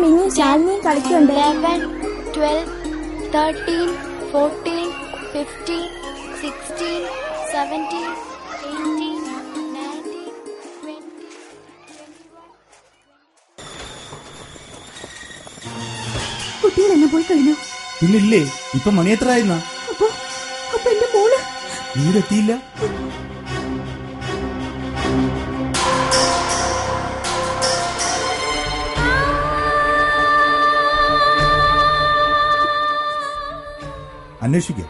Mini ശാലിനിയും കളിക്കുന്നുണ്ട്. 11, 12, 13, 14, 15, 16, 17, 18, 19, 20, 21. കുട്ടികളെല്ലാം പോയി കഴിഞ്ഞു. പിന്നില്ലേ, ഇപ്പൊ മണി എത്ര ആയിരുന്ന? അപ്പൊ എന്റെ മോള് വീടെത്തിയില്ല. അന്വേഷിക്കുക.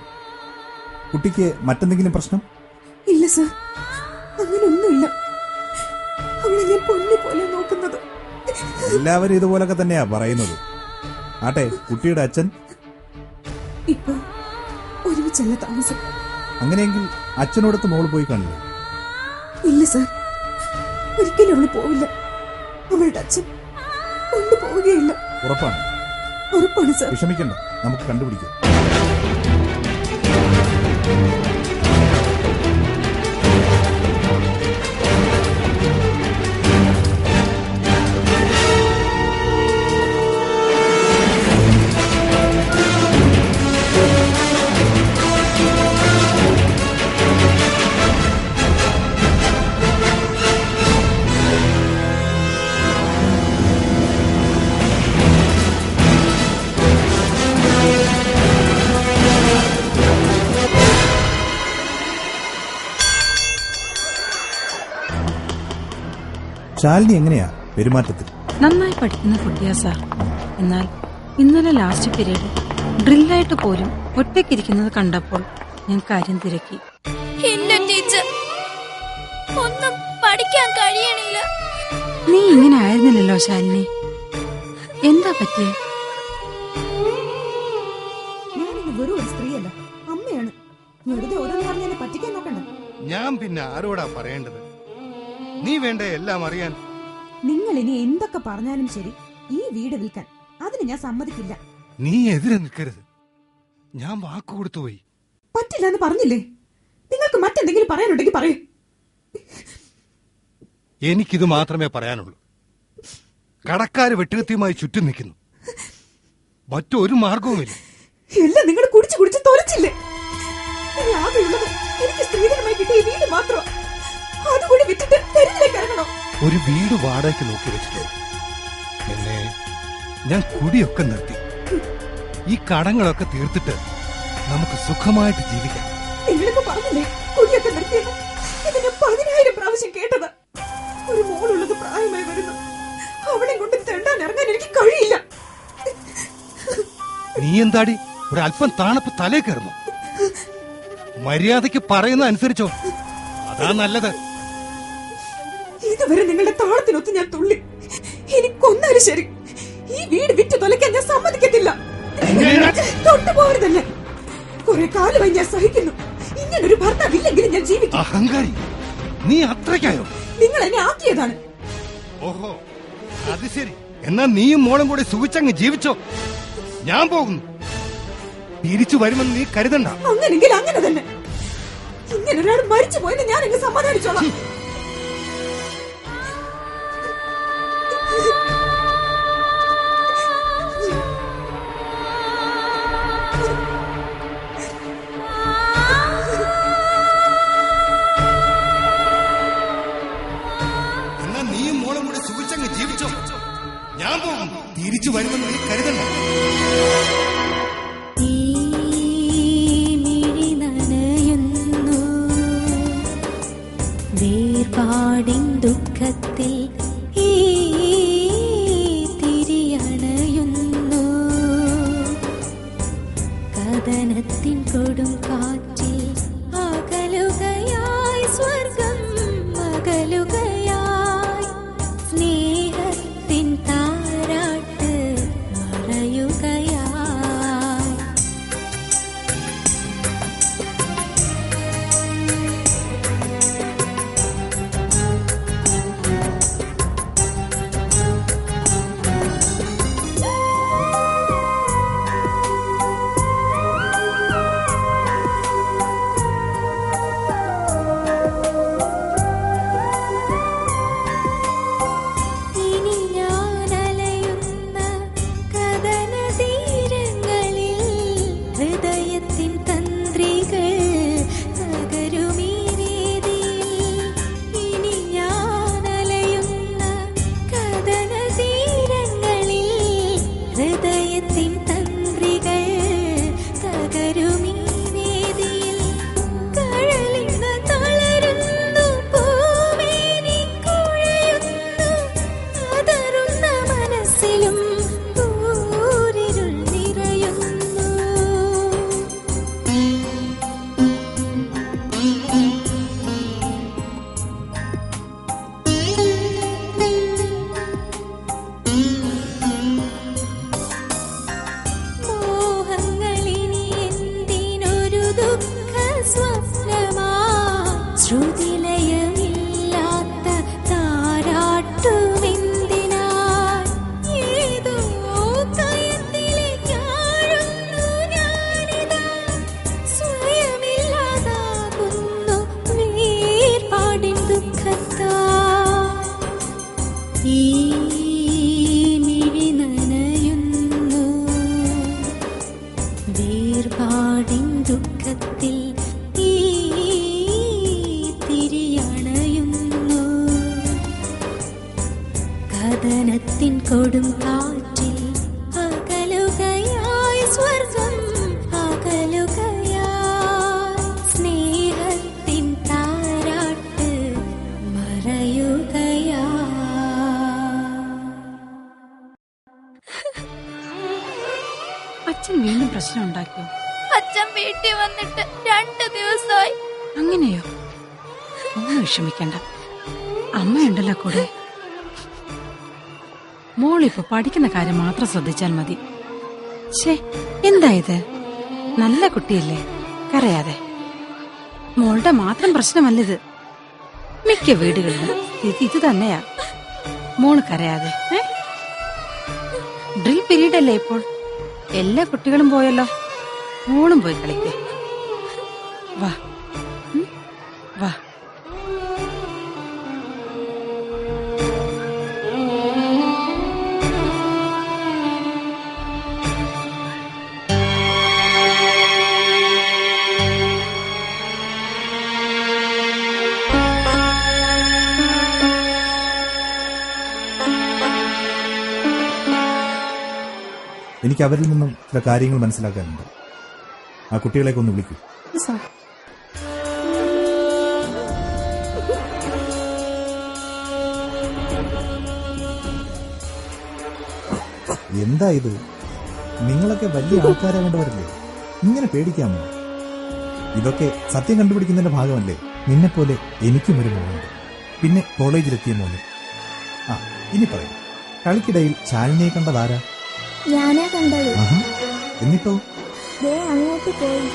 കുട്ടിക്ക് മറ്റെന്തെങ്കിലും പ്രശ്നം? ഇല്ല സർ, അങ്ങനൊന്നുമില്ല. അവളെ ഞാൻ പൊന്നു പോലെ നോക്കുന്നത്. എല്ലാവരും ഇതുപോലൊക്കെ തന്നെയാ പറയുന്നത്. ആട്ടെ, കുട്ടിയുടെ അച്ഛൻ ഇപ്പൊ ഒരുമിച്ചല്ല താമസം. അങ്ങനെയെങ്കിൽ അച്ഛനോടത്ത് മോള് പോയി കാണില്ല? ഇല്ല സർ, ഒരിക്കലും അവള് പോവില്ല. അവളുടെ അച്ഛൻ കൊണ്ടുപോവുകയില്ല. ഉറപ്പാണ്? ഉറപ്പാണ് സർ. വിഷമിക്കണ്ട, നമുക്ക് കണ്ടുപിടിക്കാം. ശാലിനി എങ്ങനെയാ പെരുമാറ്റത്തിൽ? നന്നായി പഠിക്കുന്ന കുട്ടിയാ സാർ. എന്നാൽ ഇന്നലെ ലാസ്റ്റ് പീരീഡ് ഡ്രില്ലായിട്ട് പോലും ഒറ്റയ്ക്കിരിക്കുന്നത് കണ്ടപ്പോൾ ഞാൻ കാര്യം തിരക്കി. എന്റെ ടീച്ചർ ഒന്നും പഠിക്കാൻ കഴിയണില്ല. നീ ഇങ്ങനെ ആയിരുന്നില്ലല്ലോ ശാലിനി, എന്താ പറ്റിയേ? ഞാനിന്ന് വെറും ഒരു സ്ത്രീയല്ല, അമ്മയാണ്. വെറുതെ ഓരോന്ന് പറഞ്ഞ് പറ്റിക്കാൻ നോക്കണ്ട. ഞാൻ പിന്നെ ആരോടാ പറയേണ്ടത്? നീ വേണ്ട എല്ലാം അറിയാൻ. നിങ്ങൾ ഇനി എന്തൊക്കെ പറഞ്ഞാലും ശരി, ഈ വീട് വിൽക്കാൻ അതിന് ഞാൻ സമ്മതിക്കില്ല. നീ എതിരെ നിൽക്കരുത്. ഞാൻ വാക്ക് കൊടുത്തുപോയി. പറ്റില്ല എന്ന് പറഞ്ഞില്ലേ? നിങ്ങൾക്ക് മറ്റെന്തെങ്കിലും പറയാനുണ്ടെങ്കിൽ പറയൂ. എനിക്കിത് മാത്രമേ പറയാനുള്ളൂ. കടക്കാര് വെട്ടുകത്തിയുമായി ചുറ്റും നിൽക്കുന്നു. മറ്റൊരു മാർഗവുമില്ല. എല്ലാം നിങ്ങൾ കുടിച്ചു കുടിച്ച് തൊലച്ചില്ലേ? ഇനി ആകെയുള്ളത് എനിക്ക് സ്ത്രീധനമായി കിട്ടിയ വീട് മാത്രം. അതുകൂടി വിറ്റിട്ട് തെരുവിലേക്ക് ഇറങ്ങണോ? ഒരു വീട് വാടകയ്ക്ക് നോക്കി വെച്ചിട്ടുണ്ട്. പിന്നെ ഞാൻ കുടിയൊക്കെ നിർത്തി. ഈ കടങ്ങളൊക്കെ തീർത്തിട്ട് നമുക്ക് സുഖമായിട്ട് ജീവിക്കാം. നിങ്ങളിപ്പോ പറഞ്ഞില്ലേ കുടിയൊക്കെ നിർത്തിയത്? ഇത് ഞാൻ 10,000 പ്രാവശ്യം കേട്ടത്. ഒരു മോളുള്ളത് പ്രായമായി വരുന്നു. അവളെ കൊണ്ട് തെണ്ടാൻ ഇറങ്ങാൻ എനിക്ക് കഴിയില്ല. നീ എന്താടി ഒരല്പം താണപ്പ് തലേ കയറുന്നു? മര്യാദയ്ക്ക് പറയുന്ന അനുസരിച്ചോ, അതാ നല്ലത്. ഇതുവരെ നിങ്ങളുടെ താളത്തിനൊത്ത് ഞാൻ തുള്ളി. ഇനി കൊന്നാലും ശരി, ഈ വീട് വിറ്റ് തൊലയ്ക്കാൻ ഞാൻ സമ്മതിക്കത്തില്ല. തൊട്ടുപോകരുതല്ലേ. കുറെ കാലമായി ഞാൻ സഹിക്കുന്നു. ഇങ്ങനൊരു ഭർത്താവില്ലെങ്കിലും ഞാൻ ജീവിക്കും. അഹങ്കാരി, നീ അത്രയ്ക്കായോ? നിങ്ങൾ എന്നെ ആക്കിയതാണ്. ഓഹോ, അത് ശരി. എന്നാ നീയും മോളും കൂടി സുഖിച്ചങ്ങ് ജീവിച്ചോ. ഞാൻ പോകുന്നു. തിരിച്ചു വരുമെന്ന് നീ കരുതണ്ട. അങ്ങനെങ്കിൽ അങ്ങനെ തന്നെ. ഇങ്ങനെ ഒരാൾ മരിച്ചു പോയെന്ന് ഞാൻ എന്നെ സമാധാനിച്ചോളാം. എന്നാ നീയും മോളും കൂടി സുഖിച്ചങ്ങ് ജീവിച്ചോ. ഞാൻ പോകുന്നു. തിരിച്ചു വരുമെന്ന് നീ കരുതണ്ട. വേർപാടിൻ ദുഃഖത്തിൽ ഈ തിരിയണയുന്നു. കഥനത്തിൻ കൊടും കാറ്റിൽ അകലുകയായി സ്വർഗം, അകലുകയായി സ്നേഹത്തിൻ താരാട്ട് മറയുകയായി. കൊടും കാറ്റിൽ അകലുകയായി സ്വർഗം അകലുകയായി സ്നേഹത്തിൻ താരാട്ട് മറയുകയാ. അച്ഛൻ വീണ്ടും പ്രശ്നം ഉണ്ടാക്കിയോ? അച്ഛൻ വീട്ടിൽ വന്നിട്ട് 2 ദിവസമായി. അങ്ങനെയോ? ഒന്നും വിഷമിക്കണ്ട, അമ്മയുണ്ടല്ലോ കൂടെ. മോളിപ്പോ പഠിക്കുന്ന കാര്യം മാത്രം ശ്രദ്ധിച്ചാൽ മതി. ഛേ, എന്താ ഇത്? നല്ല കുട്ടിയല്ലേ, കരയാതെ. മോളുടെ മാത്രം പ്രശ്നമല്ലിത്, മിക്ക വീടുകളിലും സ്ഥിതി ഇത് തന്നെയാ. മോള് കരയാതെ. ഡ്രിൽ പീരീഡ് അല്ലേ ഇപ്പോൾ? എല്ലാ കുട്ടികളും പോയല്ലോ, മോളും പോയി കളിക്കേ. വാ വാ. എനിക്ക് അവരിൽ നിന്നും ചില കാര്യങ്ങൾ മനസ്സിലാക്കാനുണ്ട്. ആ കുട്ടികളെയൊക്കെ ഒന്ന് വിളിക്കൂ. എന്താ ഇത്? നിങ്ങളൊക്കെ വലിയ ആൾക്കാരാകേണ്ടവരല്ലേ, ഇങ്ങനെ പേടിക്കാമോ? ഇതൊക്കെ സത്യം കണ്ടുപിടിക്കുന്നതിന്റെ ഭാഗമല്ലേ. നിന്നെപ്പോലെ എനിക്കും ഒരു മോനുണ്ട്, പിന്നെ കോളേജിലെത്തിയ മോനും. ആ, ഇനി പറയും, കളിക്കിടയിൽ ശാലിനിയെ കണ്ടതാരാ? ഞാനാ കണ്ടത്. എന്നിട്ടോ? ദേ അങ്ങോട്ട് പോയി.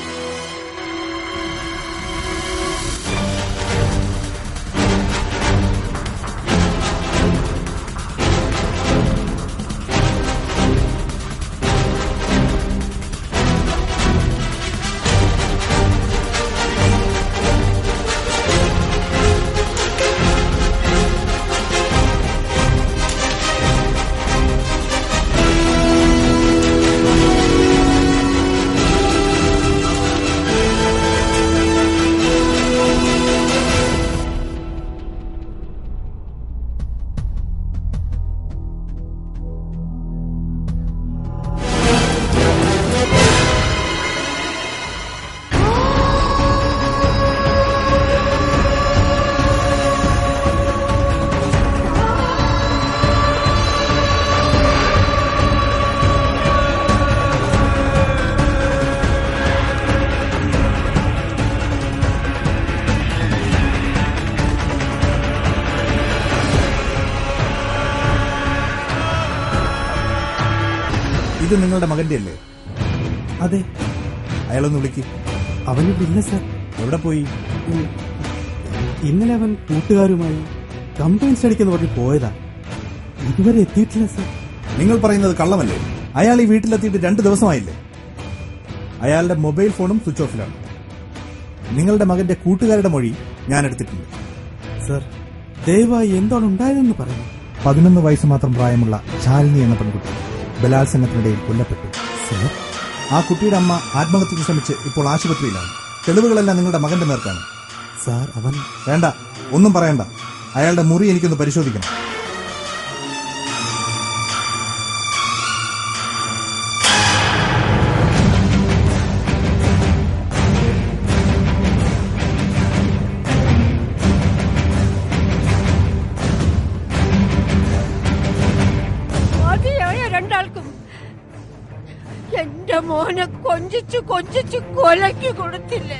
ഇത് നിങ്ങളുടെ മകന്റെ അല്ലേ? അതെ. അയാളൊന്ന് വിളിക്ക്. അവനില്ല സർ. എവിടെ പോയി? ഇന്നലെ അവൻ കൂട്ടുകാരുമായി കമ്പൈൻ സ്റ്റഡിക്കെന്ന് പറഞ്ഞ് പോയതാ, ഇതുവരെ എത്തിയിട്ടില്ല സർ. നിങ്ങൾ പറയുന്നത് കള്ളമല്ലേ? അയാൾ ഈ വീട്ടിലെത്തിയിട്ട് 2 ദിവസമായില്ലേ? അയാളുടെ മൊബൈൽ ഫോണും സ്വിച്ച് ഓഫിലാണ്. നിങ്ങളുടെ മകന്റെ കൂട്ടുകാരുടെ മൊഴി ഞാൻ എടുത്തിട്ടുണ്ട്. സർ, ദയവായി എന്താണ് ഉണ്ടായതെന്ന് പറയുന്നു. 11 വയസ്സ് മാത്രം പ്രായമുള്ള ശാലിനി എന്ന പെൺകുട്ടി ബലാത്സംഗത്തിനിടയിൽ കൊല്ലപ്പെട്ടു. സർ, ആ കുട്ടിയുടെ അമ്മ ആത്മഹത്യക്ക് ശ്രമിച്ച് ഇപ്പോൾ ആശുപത്രിയിലാണ്. തെളിവുകളെല്ലാം നിങ്ങളുടെ മകന്റെ നേർക്കാണ്. സാർ, അവൻ... വേണ്ട, ഒന്നും പറയണ്ട. അയാളുടെ മുറി എനിക്കൊന്ന് പരിശോധിക്കണം. രണ്ടാൾക്കും എന്റെ മോനെ കൊഞ്ചിച്ചു കൊലയ്ക്ക് കൊടുത്തില്ലേ?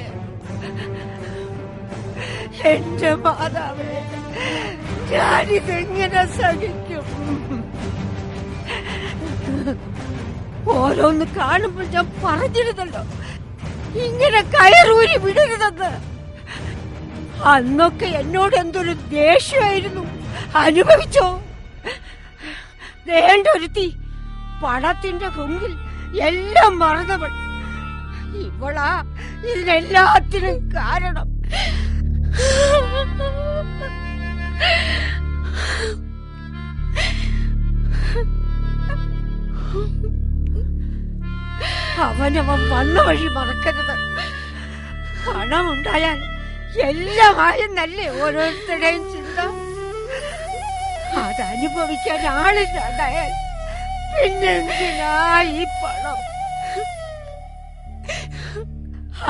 എന്റെ മാതാവേ, ഞാനിതെങ്ങനെ സഹിക്കും? ഓരോന്ന് കാണുമ്പോൾ ഞാൻ പറഞ്ഞിരുന്നല്ലോ, ഇങ്ങനെ കയറൂരി വിടരുതെന്ന്. അന്നൊക്കെ എന്നോട് എന്തൊരു ദേഷ്യമായിരുന്നു. അനുഭവിച്ചോ? വേണ്ടൊരുത്തി പണത്തിന്റെ മുമ്പിൽ എല്ലാം മറന്നവൾ ഇവളാ ഇതിനെല്ലാത്തിനും കാരണം. അവനവൻ വന്ന വഴി മറക്കരുത്. പണമുണ്ടായാൽ എല്ലാമായെന്നല്ലേ ഓരോരുത്തരുടെയും ചിന്ത. അതനുഭവിക്കാൻ ആളില്ലാണ്ടായാൽ പിന്നെന്തിനാ ഈ പണം?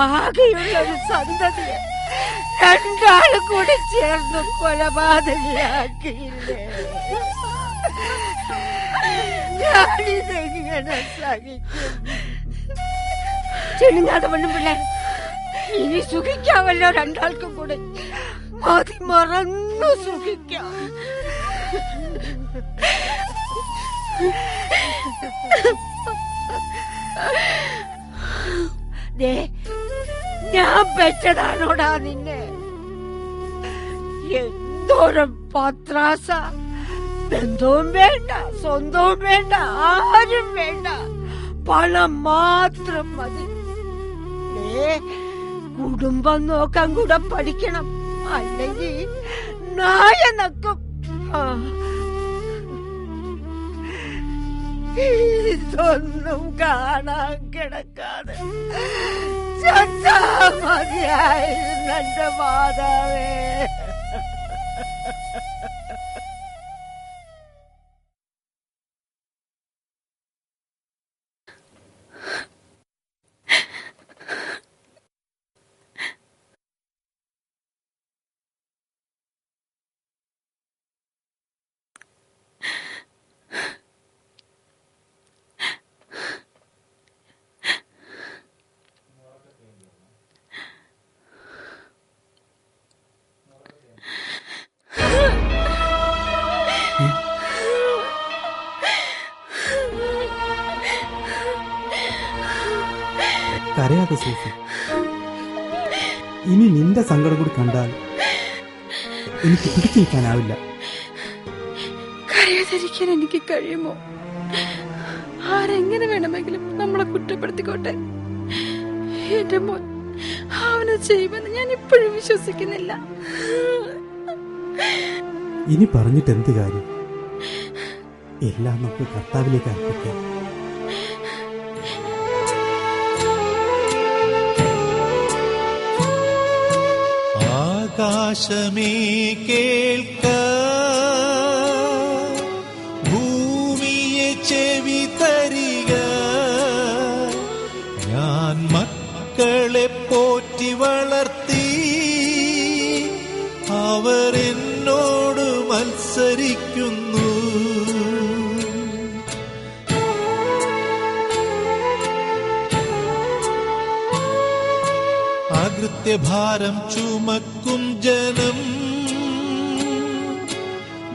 ആകെയുള്ളൊരു സന്തതിയെ രണ്ടാള് കൂടി ചേർന്ന് കൊലപാതകയാക്കിയില്ലേ? ഞാനിതെങ്ങനെ സഹിക്കും? ചെളിങ്ങാതെ പെണ്ണും പിള്ളേ, ഇനി സുഖിക്കാമല്ലോ രണ്ടാൾക്കും കൂടി. മതി മറന്നു സുഖിക്കാം. ഞാൻ പെറ്റതാണോടാ നിന്നെ? എന്തോരം പത്രാസ! ബന്ധവും വേണ്ട, സ്വന്തവും വേണ്ട, ആരും വേണ്ട, പണം മാത്രം മതി. കുടുംബം നോക്കാൻ കൂടെ പഠിക്കണം, അല്ലെങ്കിൽ നായ നക്കും. ഇതൊന്നും കാണാൻ കിടക്കാതെ ചത്താ മതിയായിരുന്നു എന്റെ മാതാവേ. കരയാതെ സൂഫി, ഇനി നിന്റെ സങ്കടം കൂടി കണ്ടാൽ എനിക്ക് പിടിച്ചു നിൽക്കാനാവില്ല. കരയാതിരിക്കാൻ എനിക്ക് കഴിയുമോ? ആരെങ്ങനെ വേണമെങ്കിലും നമ്മളെ കുറ്റപ്പെടുത്തിക്കോട്ടെ. എന്റെ മോൻ അവനെ ചെയ്യുമെന്ന് ഞാൻ ഇപ്പോഴും വിശ്വസിക്കുന്നില്ല. ഇനി പറഞ്ഞിട്ട് എന്ത് കാര്യം? എല്ലാം നമുക്ക് കർത്താവിലേക്ക് അർപ്പിക്കാം. ആകാശമേ കേൾക്ക, ഭൂമിയെ ചെവി തരിക. ഞാൻ മക്കളെ പോറ്റി വളർത്തി, അവർ എന്നോട് മത്സരിക്കുന്നു. അകൃത്യഭാരം ചുമക്കും ജനം,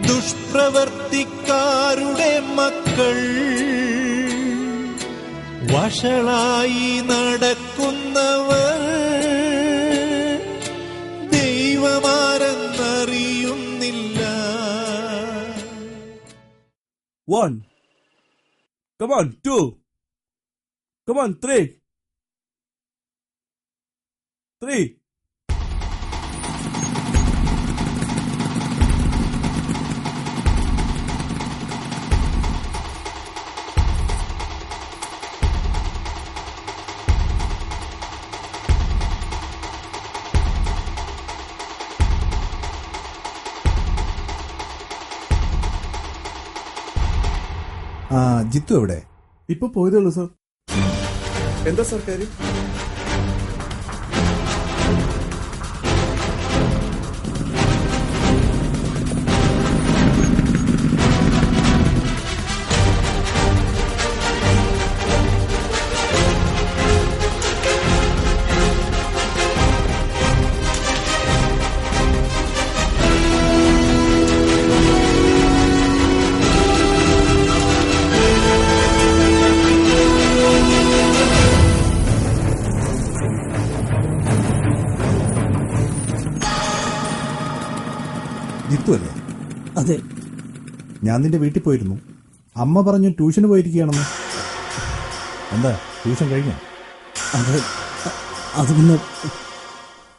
ദുഷ്പ്രവർത്തിക്കാരുടെ മക്കൾ, വഷളായി നടക്കുന്നവർ ദൈവമാരെന്നറിയുന്നില്ല. 1, come on, 2, come on, 3. Jithu എവിടെ? ഇപ്പൊ പോയതേ ഉള്ളൂ സാർ. എന്താ സാർ കാര്യം? ജിത്തു അല്ലേ? അതെ. ഞാൻ നിന്റെ വീട്ടിൽ പോയിരുന്നു. അമ്മ പറഞ്ഞു ട്യൂഷന് പോയിരിക്കുകയാണെന്ന്. എന്താ ട്യൂഷൻ കഴിഞ്ഞോ? അത് പിന്നെ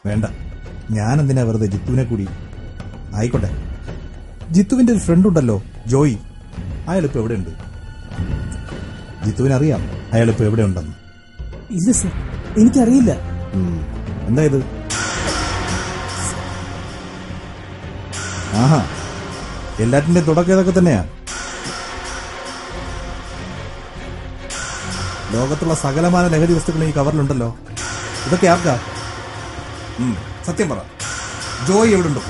വേണ്ട, ഞാനെന്തിനാ വെറുതെ ജിത്തുവിനെ കൂടി. ആയിക്കോട്ടെ, ജിത്തുവിന്റെ ഒരു ഫ്രണ്ട് ഉണ്ടല്ലോ, ജോയി. അയാളിപ്പോ എവിടെയുണ്ട്? ജിത്തുവിനറിയാം അയാളിപ്പോ എവിടെയുണ്ടെന്ന്. ഇല്ല സർ, എനിക്കറിയില്ല. എന്താ ഇത്? ആഹാ, എല്ലാറ്റിന്റെ തുടക്കം ഇതൊക്കെ തന്നെയാ. ലോകത്തുള്ള സകലമാന ലഹരി വസ്തുക്കൾ ഈ കവറിലുണ്ടല്ലോ. ഇതൊക്കെ ആർക്കാ? സത്യം പറ, ജോയ് എവിടെ ഉണ്ടോ?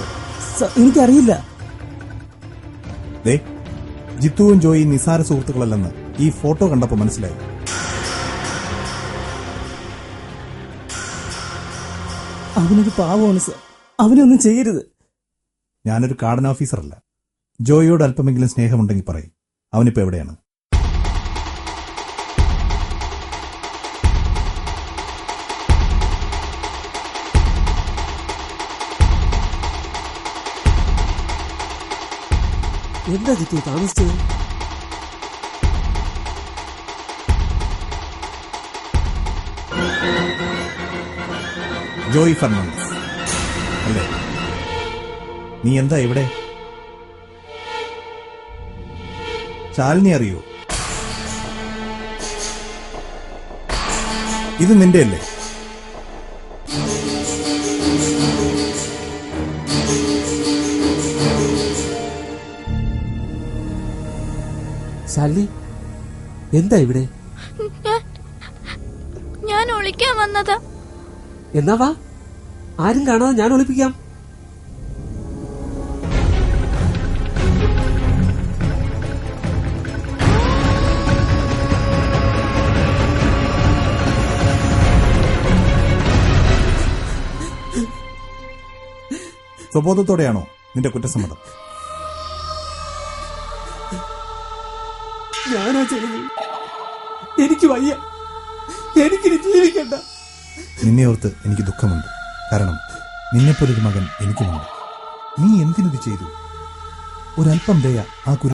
എനിക്കറിയില്ല. ദേ, ജിത്തുവും ജോയി നിസാര സുഹൃത്തുക്കളല്ലെന്ന് ഈ ഫോട്ടോ കണ്ടപ്പോ മനസ്സിലായി. അവനൊരു പാവമാണ് സർ, അവനൊന്നും ചെയ്യരുത്. ഞാനൊരു കാർഡൻ ഓഫീസറല്ല. ജോയിയോട് അല്പമെങ്കിലും സ്നേഹമുണ്ടെങ്കിൽ പറയും. അവനിപ്പോ എവിടെയാണ്? എന്താ ജിത്തു താമസിച്ചത്? ജോയി ഫെർണാണ്ടസ് അല്ലേ? നീ എന്താ ഇവിടെ? ശാലിനി അറിയോ? ഇത് നിന്റെ അല്ലേ? ശാലിനി എന്താ ഇവിടെ? ഞാൻ ഒളിക്കാൻ വന്നതാ. എന്നാ വാ, ആരും കാണാതെ ഞാൻ ഒളിപ്പിക്കാം. സ്വബോധത്തോടെയാണോ നിന്റെ കുറ്റസമ്മതം? ഞാനാ ചെയ്തത്. എനിക്ക് വയ്യ, എനിക്കിനി ജീവിക്കണ്ട. നിന്നെ ഓർത്ത് എനിക്ക് ദുഃഖമുണ്ട്. കാരണം നിന്നെപ്പോലൊരു മകൻ എനിക്കുമുണ്ട്. നീ എന്തിനിത് ചെയ്തു? ഒരല്പം ദയ ആ